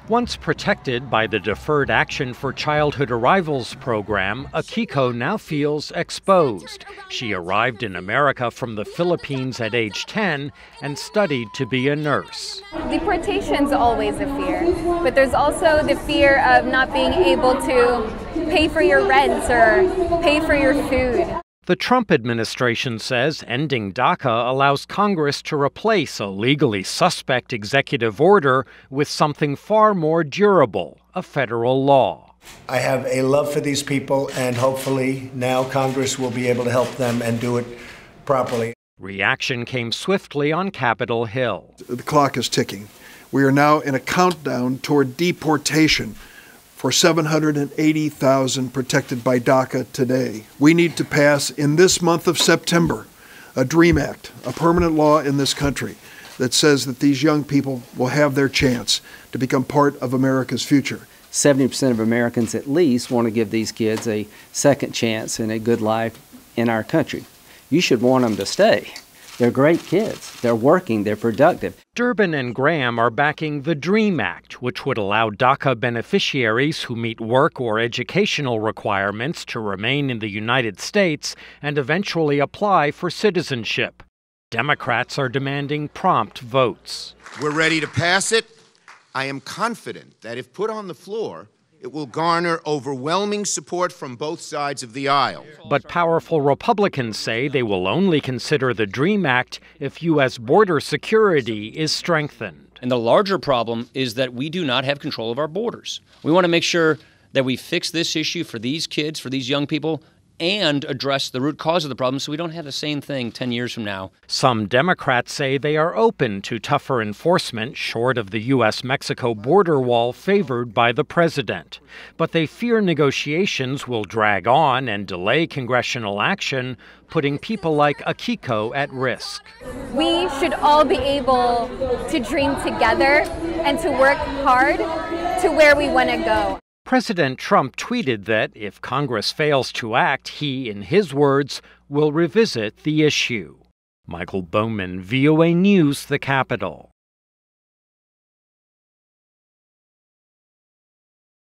Once protected by the Deferred Action for Childhood Arrivals program, Akiko now feels exposed. She arrived in America from the Philippines at age 10 and studied to be a nurse. Deportation's always a fear, but there's also the fear of not being able to pay for your rent or pay for your food. The Trump administration says ending DACA allows Congress to replace a legally suspect executive order with something far more durable, a federal law. I have a love for these people, and hopefully now Congress will be able to help them and do it properly. Reaction came swiftly on Capitol Hill. The clock is ticking. We are now in a countdown toward deportation for 780,000 protected by DACA today. We need to pass in this month of September a DREAM Act, a permanent law in this country that says that these young people will have their chance to become part of America's future. 70% of Americans at least want to give these kids a second chance and a good life in our country. You should want them to stay. They're great kids. They're working. They're productive. Durbin and Graham are backing the DREAM Act, which would allow DACA beneficiaries who meet work or educational requirements to remain in the United States and eventually apply for citizenship. Democrats are demanding prompt votes. We're ready to pass it. I am confident that if put on the floor, it will garner overwhelming support from both sides of the aisle. But powerful Republicans say they will only consider the DREAM Act if U.S. border security is strengthened. And the larger problem is that we do not have control of our borders. We want to make sure that we fix this issue for these kids, for these young people, and address the root cause of the problem so we don't have the same thing 10 years from now. Some Democrats say they are open to tougher enforcement short of the U.S.-Mexico border wall favored by the president. But they fear negotiations will drag on and delay congressional action, putting people like Akiko at risk. We should all be able to dream together and to work hard to where we want to go. President Trump tweeted that if Congress fails to act, he, in his words, will revisit the issue. Michael Bowman, VOA News, the Capitol.